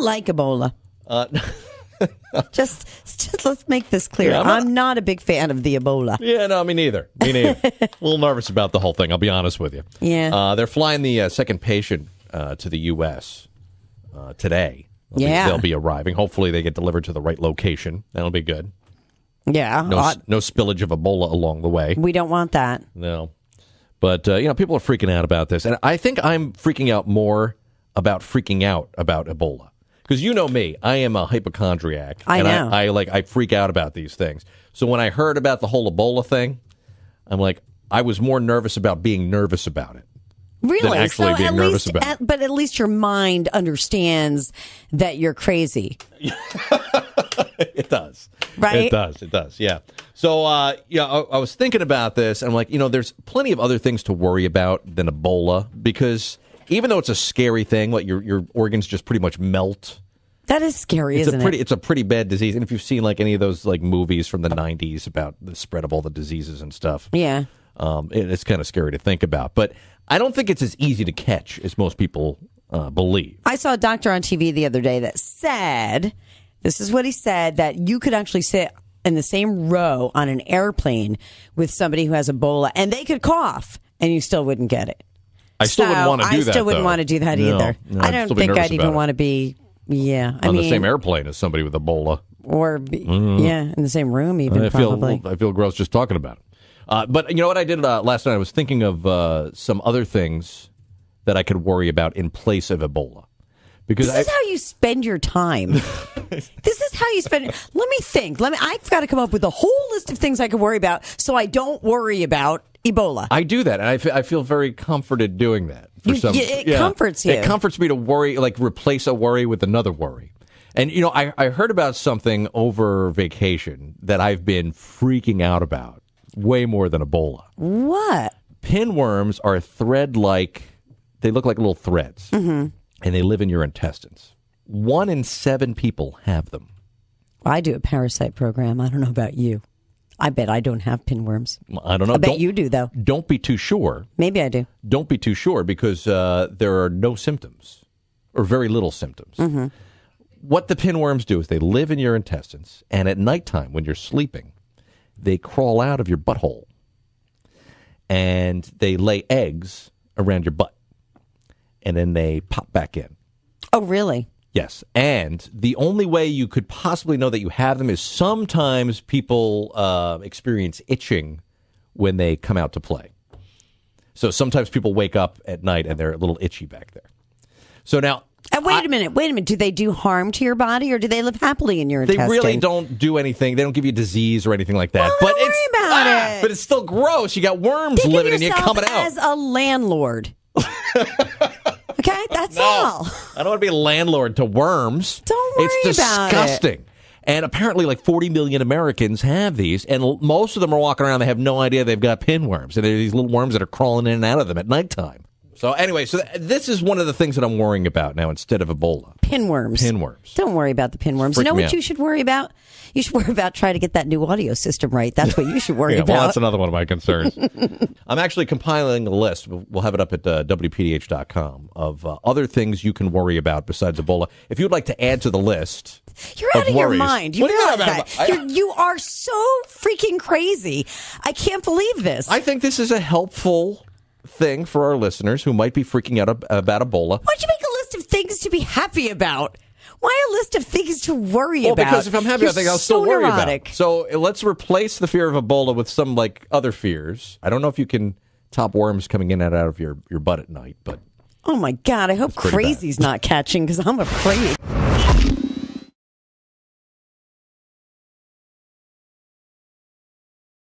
like Ebola. Just let's make this clear. Yeah, I'm not a big fan of the Ebola. Yeah, no, me neither. A little nervous about the whole thing, I'll be honest with you. Yeah. They're flying the second patient to the U.S. Today. They'll be arriving. Hopefully they get delivered to the right location. That'll be good. Yeah. No spillage of Ebola along the way. We don't want that. No. But, people are freaking out about this. And I think I'm freaking out more about freaking out about Ebola. Because you know me, I am a hypochondriac. I know. I freak out about these things. So when I heard about the whole Ebola thing, I'm like, I was more nervous about being nervous about it. Really? Than actually being nervous about it. But at least your mind understands that you're crazy. It does. Right? It does. Yeah. So, I was thinking about this, and I'm like, there's plenty of other things to worry about than Ebola, because even though it's a scary thing, like your organs just pretty much melt. That is scary, isn't it? It's a pretty bad disease. And if you've seen like any of those like movies from the 90s about the spread of all the diseases and stuff. Yeah. It's kind of scary to think about. But I don't think it's as easy to catch as most people believe. I saw a doctor on TV the other day that said, this is what he said, that you could actually sit in the same row on an airplane with somebody who has Ebola and they could cough and you still wouldn't get it. I still wouldn't want to do that. I still wouldn't want to do that either. No, I don't think I'd even want to be, on the same airplane as somebody with Ebola. Or, in the same room even, probably. I feel gross just talking about it. But you know what I did last night? I was thinking of some other things that I could worry about in place of Ebola. Because this is how you spend your time. This is how you spend it. Let me think. I've got to come up with a whole list of things I could worry about so I don't worry about Ebola. I do that, and I feel very comforted doing that. It comforts you. It comforts me to worry, like replace a worry with another worry. And, I heard about something over vacation that I've been freaking out about way more than Ebola. What? Pinworms are thread-like, they look like little threads, and they live in your intestines. 1 in 7 people have them. I do a parasite program. I don't know about you. I bet I don't have pinworms. I don't know. I bet you do, though. Don't be too sure. Maybe I do. Don't be too sure because there are no symptoms or very little symptoms. Mm-hmm. What the pinworms do is they live in your intestines, and at nighttime when you're sleeping, they crawl out of your butthole, and they lay eggs around your butt, and then they pop back in. Oh, really? Yes, and the only way you could possibly know that you have them is sometimes people experience itching when they come out to play. So sometimes people wake up at night and they're a little itchy back there. So now... wait a minute. Do they do harm to your body or do they live happily in your intestine? They really don't do anything. They don't give you disease or anything like that. Well, don't worry about it. But it's still gross. You got worms living in you coming out. As a landlord. Okay, that's all. I don't want to be a landlord to worms. Don't worry about it. It's disgusting. And apparently like 40 million Americans have these, and most of them are walking around, they have no idea they've got pinworms. And they're these little worms that are crawling in and out of them at nighttime. So anyway, this is one of the things that I'm worrying about now instead of Ebola. Pinworms. Don't worry about the pinworms. You know what you should worry about? You should worry about trying to get that new audio system right. That's what you should worry about. Well, that's another one of my concerns. I'm actually compiling a list. We'll have it up at WPDH.com of other things you can worry about besides Ebola. If you'd like to add to the list You're out of worries, your mind. You realize that? You are so freaking crazy. I can't believe this. I think this is a helpful thing for our listeners who might be freaking out about Ebola. Why'd you make a list of things to be happy about? Why a list of things to worry about? Well, because if I'm happy, I think I'll still worry neurotic. about it. So let's replace the fear of Ebola with some like other fears. I don't know if you can top worms coming in and out of your butt at night, but oh my God, I hope crazy's not catching because I'm afraid.